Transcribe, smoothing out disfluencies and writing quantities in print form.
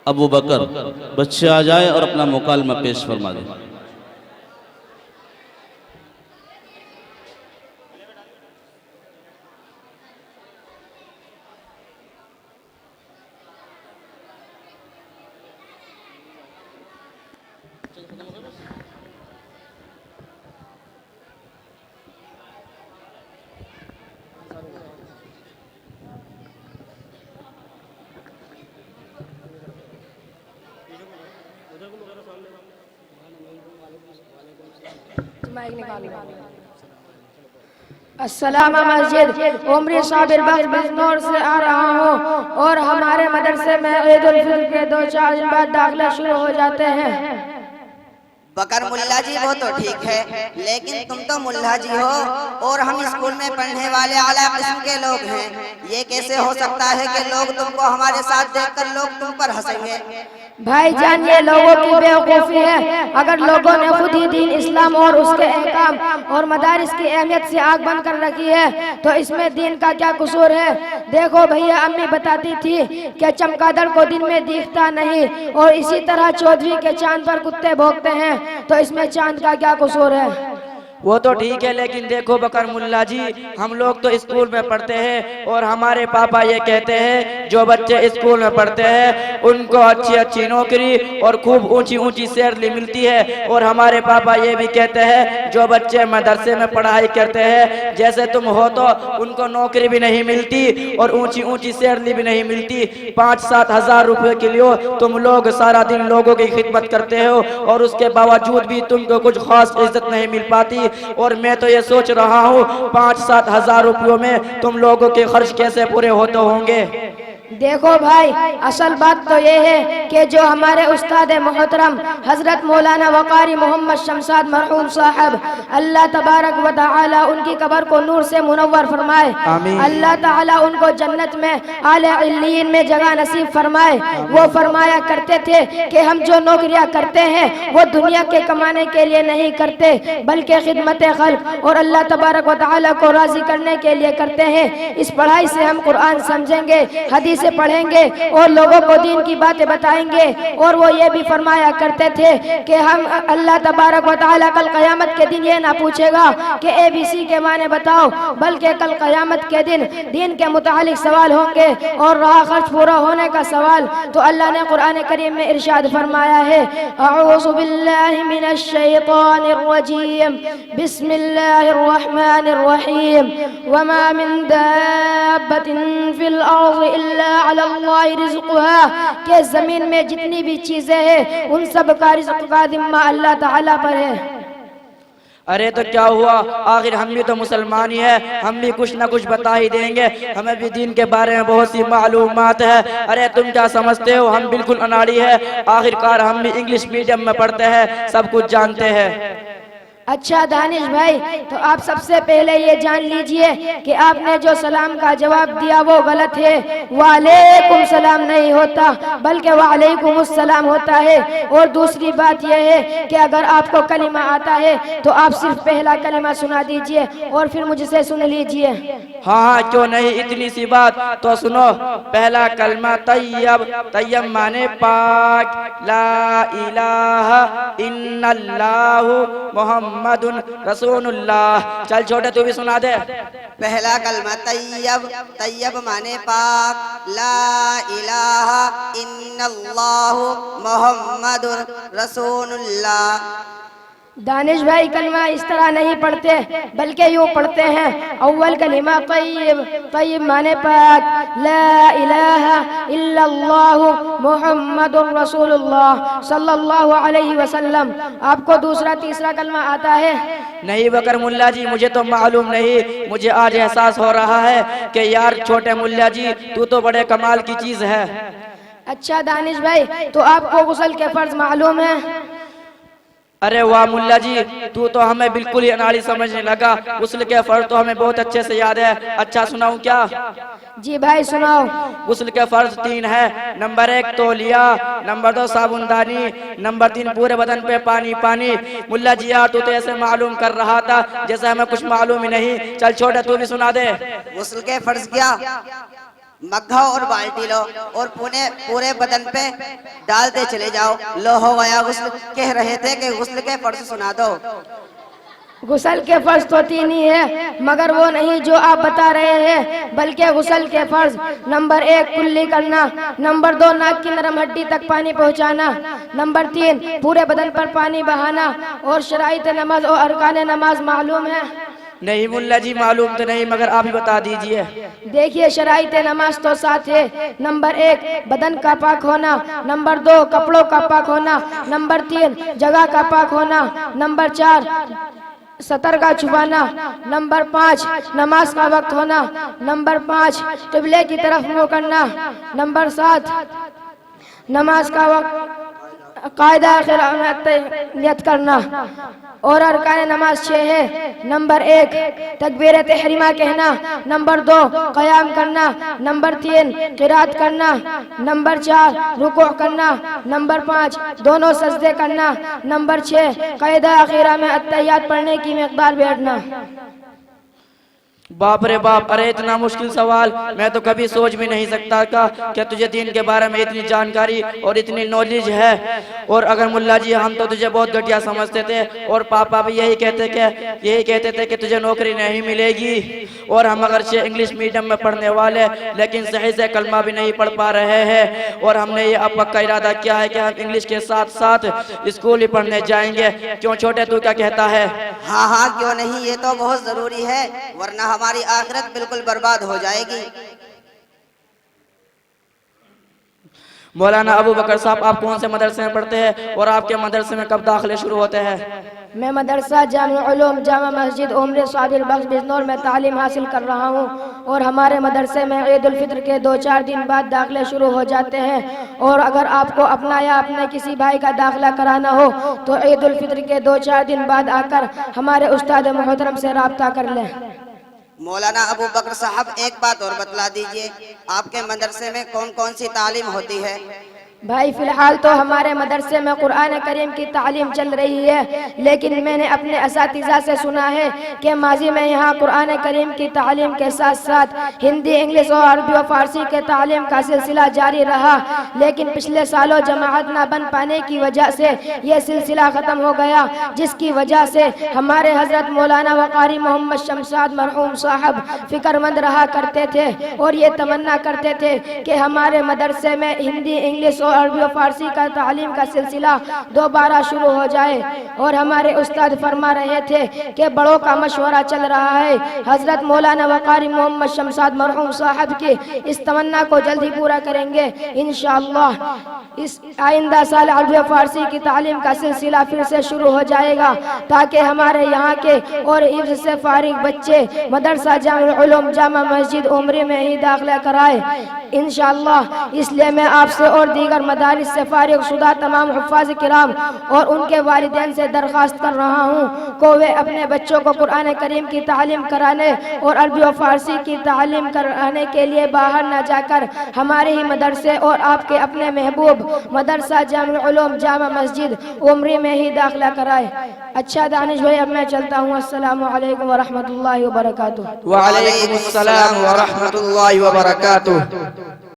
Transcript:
अबू बकर बच्चे आ जाए और अपना मुकालमा पेश फरमा दें। अस्सलाम मस्जिद उम्र साबिर बख्श बिजनौर से आ रहा हूँ और हमारे मदरसे में ईद उल फितर के 2-4 दिन बाद दाखिला शुरू हो जाते हैं। बकर मुल्ला जी वो तो ठीक है, लेकिन तुम तो मुल्ला जी हो और हम स्कूल में पढ़ने वाले आला किस्म के लोग हैं। ये कैसे हो सकता है कि लोग तुमको हमारे साथ देखकर लोग तुम पर हंसेंगे? भाईजान, ये लोगों की बेवकूफ़ी है। अगर लोगों ने खुद ही दीन इस्लाम और उसके अहकाम और मदारिस की अहमियत से आग बंद कर रखी है तो इसमें दीन का क्या कसूर है? देखो भैया, अम्मी बताती थी कि चमगादड़ को दिन में दिखता नहीं और इसी तरह चौधरी के चांद पर कुत्ते भौंकते हैं, तो इसमें चांद का क्या कसूर है? वो तो ठीक है, लेकिन देखो बकर मुल्ला जी, हम लोग तो स्कूल में पढ़ते हैं और हमारे पापा ये कहते हैं जो बच्चे स्कूल में पढ़ते हैं उनको अच्छी अच्छी नौकरी और खूब ऊंची ऊंची सैलरी मिलती है। और हमारे पापा ये भी कहते हैं जो बच्चे मदरसे में पढ़ाई करते हैं जैसे तुम हो तो उनको नौकरी भी नहीं मिलती और ऊंची ऊंची सैलरी भी नहीं मिलती। 5-7 हज़ार रुपये के लिए तुम लोग सारा दिन लोगों की खिदमत करते हो और उसके बावजूद भी तुमको कुछ खास इज्जत नहीं मिल पाती। और मैं तो ये सोच रहा हूँ 5-7 हज़ार रुपयों में तुम लोगों के खर्च कैसे पूरे होते होंगे। देखो भाई, असल बात तो ये है कि जो हमारे उस्ताद मोहतरम हजरत मौलाना वकारी मोहम्मद शमसाद मरहूम साहब, अल्लाह तबारक व तआला उनकी कब्र को नूर से मुनव्वर फरमाए, अल्लाह ताला उनको जन्नत में आले इल्लीन में जगह नसीब फरमाए। वो फरमाया करते थे कि हम जो नौकरियां करते हैं वो दुनिया के कमाने के लिए नहीं करते बल्कि खिदमत खल्क और अल्लाह तबारक व तआला को राजी करने के लिए करते हैं। इस पढ़ाई से हम कुरान समझेंगे, हदीस से पढ़ेंगे और लोगों को दीन की बातें बताएंगे। और वो ये भी फरमाया करते थे कि हम अल्लाह तबारक व तआला कल क़यामत के दिन ये ना पूछेगा कि ABC के माने बताओ, बल्कि कल क़यामत के दिन दीन के मुतालिक सवाल होंगे और राह खर्च पूरा होने का सवाल। तो अल्लाह ने कुरान करीम में इरशाद फरमाया है, अऊज़ु बिल्लाहि मिनश शैतानिर रजीम, बिस्मिल्लाहिर रहमानिर रहीम, वमा मिन दाब्बतिन फिल अर्ज़ि इल्ला अल्लाह रिज़्क़ुहा, के जमीन में जितनी भी चीजें हैं उन सब का रिज़्क़ का जिम्मा अल्लाह ताला पर है। अरे तो क्या हुआ, आखिर हम भी तो मुसलमान ही है, हम भी कुछ ना कुछ बता ही देंगे, हमें भी दीन के बारे में बहुत सी मालूमात है। अरे तुम क्या समझते हो, हम बिल्कुल अनाड़ी है, आखिरकार हम भी इंग्लिश मीडियम में पढ़ते हैं, सब कुछ जानते हैं। अच्छा दानिश भाई, तो आप सबसे पहले ये जान लीजिए कि आपने जो सलाम का जवाब दिया वो गलत है। वालेकुम सलाम नहीं होता बल्कि वालेकुम अस्सलाम होता है। और दूसरी बात यह है कि अगर आपको कलिमा आता है तो आप सिर्फ पहला कलिमा सुना दीजिए और फिर मुझसे सुन लीजिए। हाँ हाँ, क्यों नहीं, इतनी सी बात तो सुनो। पहला कलमा तैयब, तैयब माने पाक, ला इलाहा इल्लल्लाहु मुहम्मदुन रसूलुल्लाह। चल छोटे तू भी सुना दे। पहला कलमा तैयब, तैयब माने पाक, ला इलाहा इल्लल्लाहु मुहम्मदुर रसूलुल्लाह। दानिश भाई, कलमा इस तरह नहीं पढ़ते बल्कि यूँ पढ़ते हैं, अव्वल कलिमा तय्यब, तय्यब माने पाक, ला इलाहा इल्लल्लाहु मुहम्मदुर रसूलुल्लाह सल्लल्लाहु अलैहि वसल्लम। आपको दूसरा तीसरा कलमा आता है? नहीं बकर मुल्ला जी, मुझे तो मालूम नहीं, मुझे आज एहसास हो रहा है कि यार छोटे मुल्ला जी तू तो बड़े कमाल की चीज है। अच्छा दानिश भाई, तो आपको गुस्ल के फर्ज मालूम है? अरे वाह मुल्ला जी, तू तो हमें बिल्कुल ही अनाड़ी समझने लगा। गुस्ल के फर्ज तो हमें बहुत अच्छे से याद है। अच्छा सुनाऊं क्या? जी भाई सुनाओ। गुस्ल के फर्ज 3 है। नंबर 1 तौलिया, नंबर 2 साबुनदानी, नंबर 3 पूरे बदन पे पानी पानी। मुल्ला जी यार तू तो ऐसे मालूम कर रहा था जैसे हमें कुछ मालूम ही नहीं। चल छोटे तू भी सुना दे। गुस्ल के फर्ज क्या? मग्घा और बाल्टी लो और पूरे बदन पे डालते चले जाओ। लो हो गया गुस्ल। कह रहे थे कि गुस्ल के फर्ज सुना दो। गुसल के फर्ज तो 3 ही है, मगर वो नहीं जो आप बता रहे हैं, बल्कि गुसल के फर्ज नंबर 1 कुल्ली करना, नंबर 2 नाक की नरम हड्डी तक पानी पहुंचाना, नंबर 3 पूरे बदन पर पानी बहाना। और शराइत नमाज और अरकान नमाज मालूम है? नहीं मुल्ला जी मालूम तो नहीं, मगर आप ही बता दीजिए। देखिए शराइत नमाज तो 7 है। नंबर 1 बदन का पाक होना, नंबर 2 कपड़ों का पाक होना, नंबर 3 जगह का पाक होना, नंबर 4 सतर का छुपाना, नंबर 5 नमाज का वक्त होना, नंबर 5 किबले की तरफ मुंह करना, नंबर 7 नमाज का वक्त कायदा नियत करना। और अरकान नमाज 6 है। नंबर 1 तकबीर तहरीमा कहना, नंबर 2 क़याम करना, नंबर 3 क़िरात करना, नंबर 4 रुकू करना, नंबर 5 दोनों सजदे करना, नंबर 6 क़ायदा आखिरा में अत्तहियात पढ़ने की मिक़दार बैठना। बाप रे बाप, अरे इतना मुश्किल सवाल मैं तो कभी सोच भी नहीं सकता का कि तुझे दीन के बारे में इतनी जानकारी और इतनी नॉलेज है। और अगर मुल्ला जी हम तो तुझे बहुत घटिया समझते थे, और पापा भी यही कहते थे कि तुझे नौकरी नहीं मिलेगी। और हम अगर इंग्लिश मीडियम में पढ़ने वाले, लेकिन सही से कलमा भी नहीं पढ़ पा रहे हैं। और हमने ये अब पक्का इरादा किया है कि हम इंग्लिश के साथ साथ स्कूल ही पढ़ने जाएंगे। क्यों छोटे, तू क्या कहता है? हाँ हाँ क्यों नहीं, ये तो बहुत जरूरी है, वरना हमारी आखिरत बिल्कुल बर्बाद हो जाएगी। मौलाना अबू बकर साहब, आप कौन से मदरसे में पढ़ते हैं और आपके मदरसे में कब दाखिले शुरू होते हैं? मैं मदरसा जामिउल उलूम जामा मस्जिद उम्र साबिल बख्श बिजनौर में तालीम हासिल कर रहा हूँ। और हमारे मदरसे में ईद उल फित्र के 2-4 दिन बाद दाखिले शुरू हो जाते हैं। और अगर आपको अपना या अपने किसी भाई का दाखिला कराना हो तो ईद उल फित्र के 2-4 दिन बाद आकर हमारे उस्ताद मोहतरम से राब्ता कर लें। मौलाना अबू बकर साहब, एक बात और बतला दीजिए, आपके मदरसे में कौन कौन सी तालीम होती है? भाई फ़िलहाल तो हमारे मदरसे में कुरान करीम की तालीम चल रही है, लेकिन मैंने अपने असातिज़ा से सुना है कि माजी में यहाँ कुरान करीम की तालीम के साथ साथ हिंदी, इंग्लिश और अरबी और फ़ारसी के तालीम का सिलसिला जारी रहा। लेकिन पिछले सालों जमाअत ना बन पाने की वजह से ये सिलसिला ख़त्म हो गया, जिसकी वजह से हमारे हज़रत मौलाना वक़ारी मोहम्मद शमसाद मरहूम साहब फ़िक्रमंद रहा करते थे और ये तमन्ना करते थे कि हमारे मदरसे में हिंदी, इंग्लिश और अरबी और फारसी का तालीम का सिलसिला दोबारा शुरू हो जाए। और हमारे उस्ताद फरमा रहे थे कि बड़ों का मशवरा चल रहा है, हज़रत मौलाना वक़ारी मोहम्मद शमसाद मरहूम साहब के इस तमन्ना को जल्दी पूरा करेंगे इंशाअल्लाह। इस आइंदा साल अरबी और फारसी की तालीम का सिलसिला फिर से शुरू हो जाएगा, ताकि हमारे यहाँ के और हिफ्ज़ से फारिग बच्चे मदरसा जामिउल उलूम जामा मस्जिद उम्री में ही दाखिला कराए इंशाअल्लाह। इसलिए मैं आपसे और दीगर मदारिस से फारिग शुदा तमाम हुफ़ाज़ किराम और उनके वालिदैन से दरख्वास्त कर रहा हूँ को वे अपने बच्चों को कुरान करीम की तालीम कराने और अरबी और फारसी की तालीम कराने के लिए बाहर न जाकर हमारे ही मदरसे और आपके अपने महबूब मदरसा जामिउल उलूम जामा मस्जिद उम्री में ही दाखिला कराए। अच्छा दानिश भाई, अब मैं चलता हूँ। अस्सलामु अलैकुम व रहमतुल्लाहि व बरकातुहू। व अलैकुम अस्सलाम व रहमतुल्लाहि व बरकातुहू।